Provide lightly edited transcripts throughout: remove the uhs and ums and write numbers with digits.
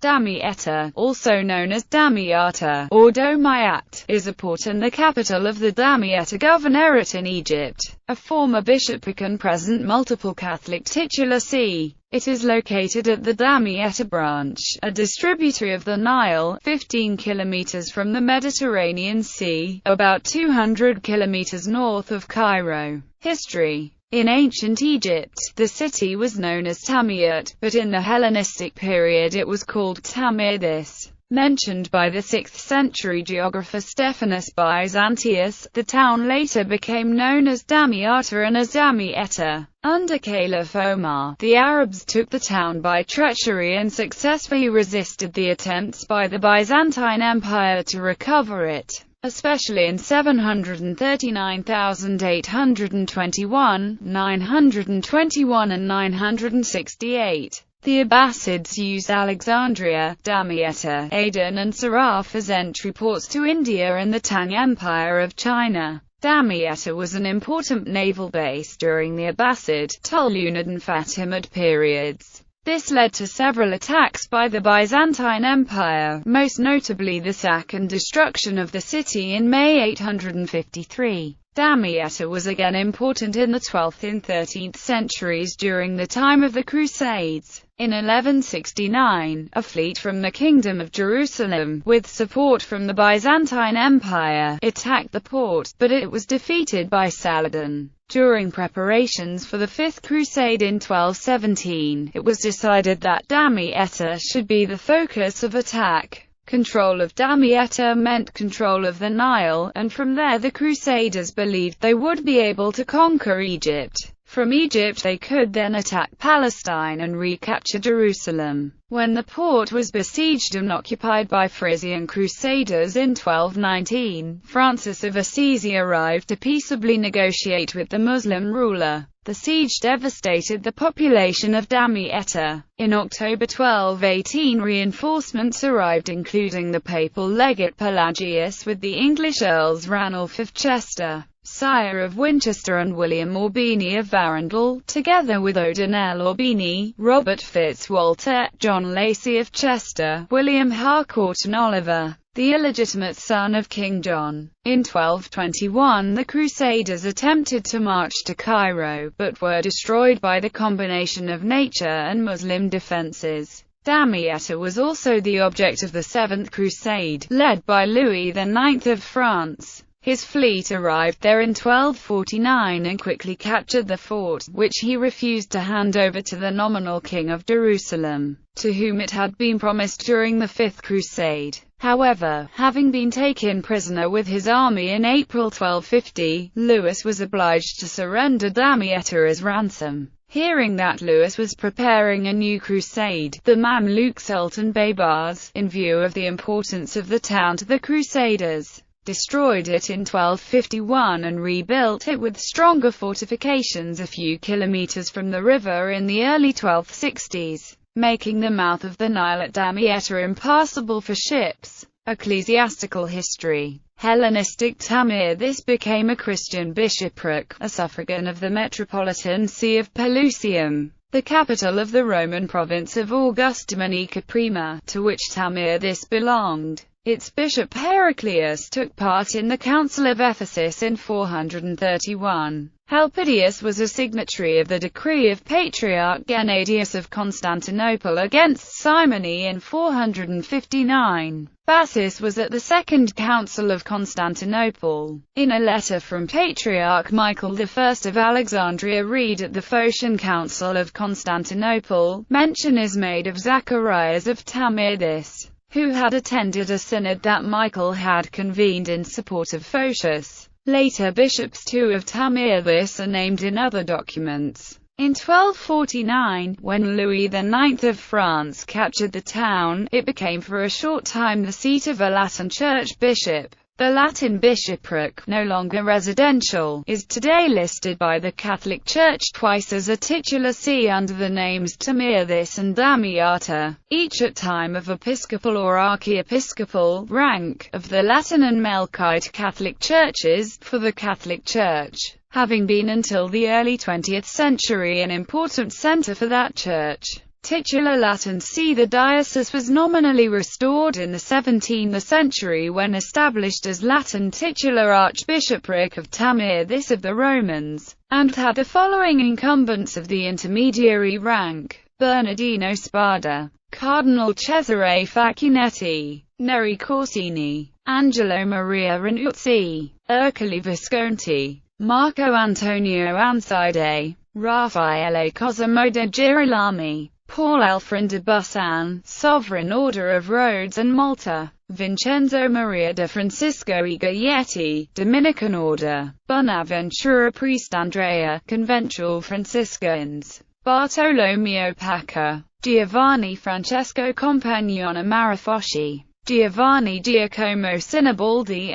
Damietta, also known as Damietta, or Domayat, is a port and the capital of the Damietta Governorate in Egypt, a former bishopric and present multiple Catholic titular see. It is located at the Damietta branch, a distributary of the Nile, 15 kilometers from the Mediterranean Sea, about 200 kilometers north of Cairo. History. In ancient Egypt, the city was known as Damietta, but in the Hellenistic period it was called Tamirtis. Mentioned by the 6th century geographer Stephanus Byzantius, the town later became known as Damietta and as Damietta. Under Caliph Omar, the Arabs took the town by treachery and successfully resisted the attempts by the Byzantine Empire to recover it, especially in 739,821, 921 and 968. The Abbasids used Alexandria, Damietta, Aden and Saraf as entry ports to India and the Tang Empire of China. Damietta was an important naval base during the Abbasid, Tulunid and Fatimid periods. This led to several attacks by the Byzantine Empire, most notably the sack and destruction of the city in May 853. Damietta was again important in the 12th and 13th centuries during the time of the Crusades. In 1169, a fleet from the Kingdom of Jerusalem, with support from the Byzantine Empire, attacked the port, but it was defeated by Saladin. During preparations for the Fifth Crusade in 1217, it was decided that Damietta should be the focus of attack. Control of Damietta meant control of the Nile, and from there the Crusaders believed they would be able to conquer Egypt. From Egypt they could then attack Palestine and recapture Jerusalem. When the port was besieged and occupied by Frisian Crusaders in 1219, Francis of Assisi arrived to peaceably negotiate with the Muslim ruler. The siege devastated the population of Damietta. In October 1218 reinforcements arrived including the papal legate Pelagius with the English Earls Ranulph of Chester, sire of Winchester, and William Orbini of Arundel, together with O'Donnell Orbini, Robert Fitzwalter, John Lacy of Chester, William Harcourt and Oliver, the illegitimate son of King John. In 1221 the Crusaders attempted to march to Cairo, but were destroyed by the combination of nature and Muslim defences. Damietta was also the object of the Seventh Crusade, led by Louis IX of France. His fleet arrived there in 1249 and quickly captured the fort, which he refused to hand over to the nominal king of Jerusalem, to whom it had been promised during the Fifth Crusade. However, having been taken prisoner with his army in April 1250, Louis was obliged to surrender Damietta as ransom. Hearing that Louis was preparing a new crusade, the Mamluk Sultan Baybars, in view of the importance of the town to the Crusaders, destroyed it in 1251 and rebuilt it with stronger fortifications a few kilometers from the river in the early 1260s, making the mouth of the Nile at Damietta impassable for ships. Ecclesiastical history. Hellenistic Tamirtis became a Christian bishopric, a suffragan of the metropolitan see of Pelusium, the capital of the Roman province of Augusta Manica Prima, to which Tamirtis belonged. Its bishop Heraclius took part in the Council of Ephesus in 431. Helpidius was a signatory of the decree of Patriarch Gennadius of Constantinople against simony in 459. Bassus was at the Second Council of Constantinople. In a letter from Patriarch Michael I of Alexandria read at the Phocian Council of Constantinople, mention is made of Zacharias of Tamirtis, who had attended a synod that Michael had convened in support of Photius. Later bishops too of Tamirtis are named in other documents. In 1249, when Louis IX of France captured the town, it became for a short time the seat of a Latin church bishop. The Latin bishopric, no longer residential, is today listed by the Catholic Church twice as a titular see under the names Tamirtis and Damietta, each at time of episcopal or archiepiscopal rank, of the Latin and Melkite Catholic churches, for the Catholic Church, having been until the early 20th century an important center for that church. Titular Latin. C. The diocese was nominally restored in the 17th century when established as Latin titular archbishopric of Tamir, this of the Romans, and had the following incumbents of the intermediary rank: Bernardino Spada, Cardinal Cesare Facchinetti, Neri Corsini, Angelo Maria Ranuzzi, Ercole Visconti, Marco Antonio Anside, Raffaele Cosimo de Girolami, Paul Alfred de Bussan, Sovereign Order of Rhodes and Malta, Vincenzo Maria de Francisco y Gaietti, Dominican Order, Bonaventura Priest Andrea, Conventual Franciscans, Bartolomeo Pacca, Giovanni Francesco Compagnone Marafosci, Giovanni Giacomo Sinibaldi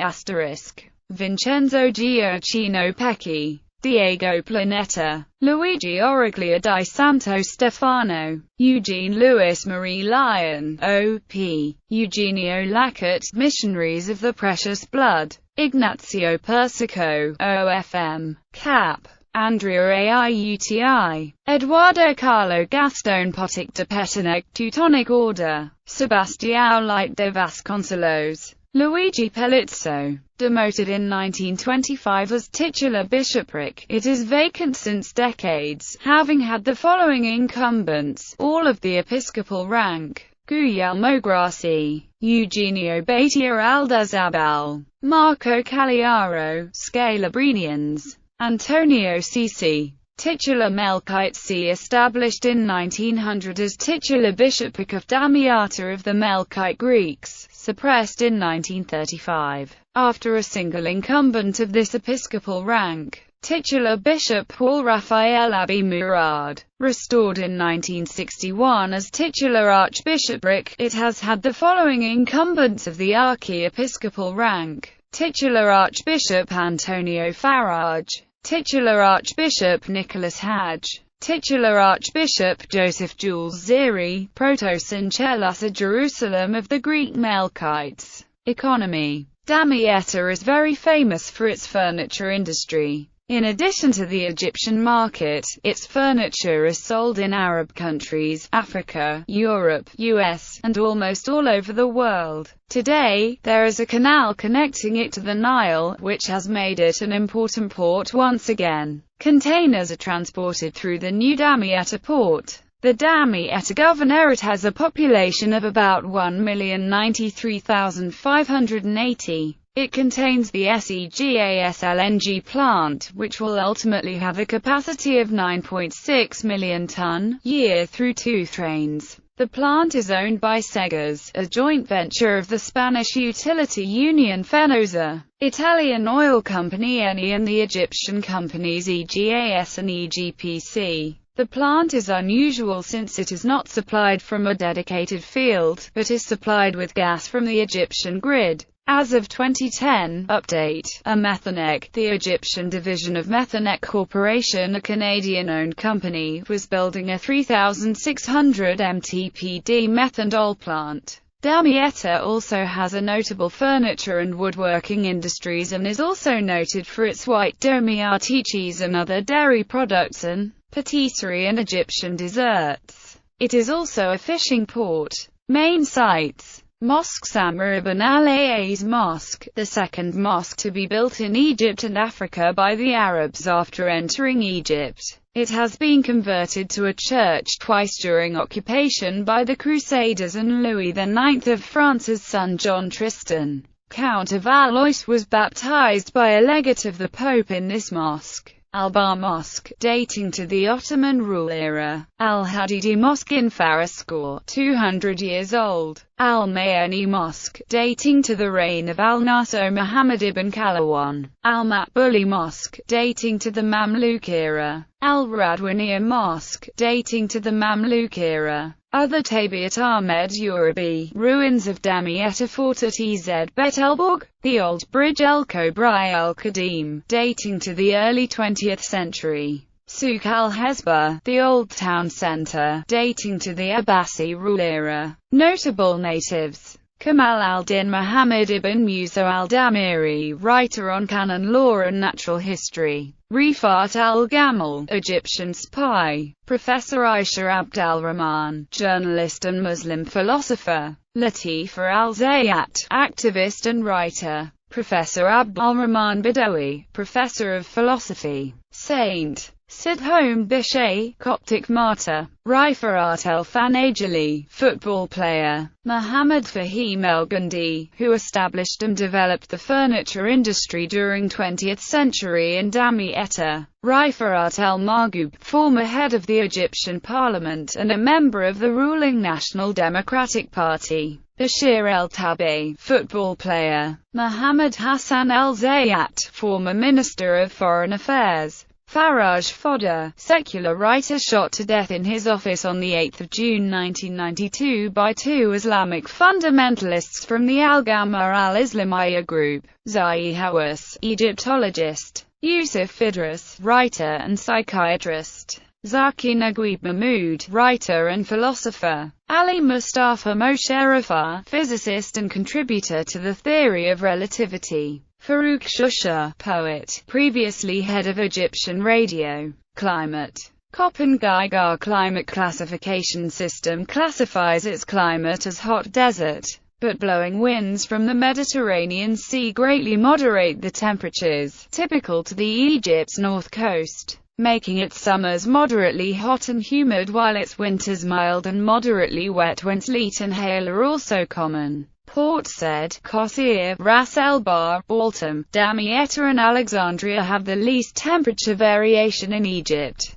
Vincenzo Gioacchino Pecchi, Diego Planeta, Luigi Origlia di Santo Stefano, Eugene Louis Marie Lyon, O.P., Eugenio Lacat, Missionaries of the Precious Blood, Ignazio Persico, OFM, Cap, Andrea Aiuti, Eduardo Carlo Gaston Potic de Pettenec, Teutonic Order, Sebastião Leite de Vasconcelos, Luigi Pellizzo. Demoted in 1925 as titular bishopric, it is vacant since decades, having had the following incumbents, all of the episcopal rank: Guglielmo Grassi, Eugenio Batia Aldazabal, Marco Cagliaro, Scalabrinians, Antonio Sisi. Titular Melkite. C. Established in 1900 as titular bishopric of Damietta of the Melkite Greeks, suppressed in 1935. After a single incumbent of this episcopal rank, titular Bishop Paul Raphael Abi Murad. Restored in 1961 as titular archbishopric, it has had the following incumbents of the archiepiscopal rank: titular Archbishop Antonio Farage, titular Archbishop Nicholas Hadge, titular Archbishop Joseph Jules Ziri, Proto-Syncellas Jerusalem of the Greek Melkites. Economy. Damietta is very famous for its furniture industry. In addition to the Egyptian market, its furniture is sold in Arab countries, Africa, Europe, US, and almost all over the world. Today, there is a canal connecting it to the Nile, which has made it an important port once again. Containers are transported through the new Damietta port. The Damietta Governorate has a population of about 1,093,580. It contains the SEGAS LNG plant, which will ultimately have a capacity of 9.6 million ton-year through 2 trains. The plant is owned by Segas, a joint venture of the Spanish utility union Fenosa, Italian oil company Eni and the Egyptian companies EGAS and EGPC. The plant is unusual since it is not supplied from a dedicated field, but is supplied with gas from the Egyptian grid. As of 2010, update, Methanec, the Egyptian division of Methanec Corporation, a Canadian-owned company, was building a 3,600 mtpd methanol plant. Damietta also has a notable furniture and woodworking industries and is also noted for its white Damietta cheese and other dairy products and patisserie and Egyptian desserts. It is also a fishing port. Main sites: Mosque Samar ibn al-A's Mosque, the second mosque to be built in Egypt and Africa by the Arabs after entering Egypt. It has been converted to a church twice during occupation by the Crusaders, and Louis IX of France's son John Tristan, Count of Valois, was baptized by a legate of the Pope in this mosque. Al-Bar Mosque, dating to the Ottoman rule era. Al-Hadidi Mosque in Faraskor, 200 years old. Al-Mayani Mosque, dating to the reign of Al-Nasser Muhammad ibn Kalawan. Al-Makbuli Mosque, dating to the Mamluk era. Al-Radwaniya Mosque, dating to the Mamluk era. Other Tabiat Ahmed Urabi, ruins of Damietta Fort at Ez Bet Elborg, the old bridge El Kobri El Kadim, dating to the early 20th century. Souk al-Hezbah, the old town center, dating to the Abbasi rule era. Notable natives: Kamal al-Din Muhammad ibn Musa al-Damiri, writer on canon law and natural history. Rifat al-Gamal, Egyptian spy. Professor Aisha Abd al-Rahman, journalist and Muslim philosopher. Latifa al-Zayat, activist and writer. Professor Abd al-Rahman Badawi, professor of philosophy. Saint Sidhom Bishay, Coptic martyr. Rifat el-Fanajali, football player. Muhammad Fahim el-Gundi, who established and developed the furniture industry during 20th century in Damietta. Rifat el-Margoub, former head of the Egyptian parliament and a member of the ruling National Democratic Party. Bashir el-Tabi, football player. Muhammad Hassan el-Zayat, former Minister of Foreign Affairs. Faraj Fodder, secular writer, shot to death in his office on 8 June 1992 by two Islamic fundamentalists from the Al-Gamma al-Islamiyya group. Zahi Hawass, Egyptologist. Yusuf Idris, writer and psychiatrist. Zaki Naguib Mahmood, writer and philosopher. Ali Mustafa Mosherifah, physicist and contributor to the theory of relativity. Farouk Shusha, poet, previously head of Egyptian radio. Climate. Köppen Geiger climate classification system classifies its climate as hot desert, but blowing winds from the Mediterranean Sea greatly moderate the temperatures, typical to the Egypt's north coast, making its summers moderately hot and humid while its winters mild and moderately wet when sleet and hail are also common. Port Said, Qasir, Ras El Bar, Baltam, Damietta and Alexandria have the least temperature variation in Egypt.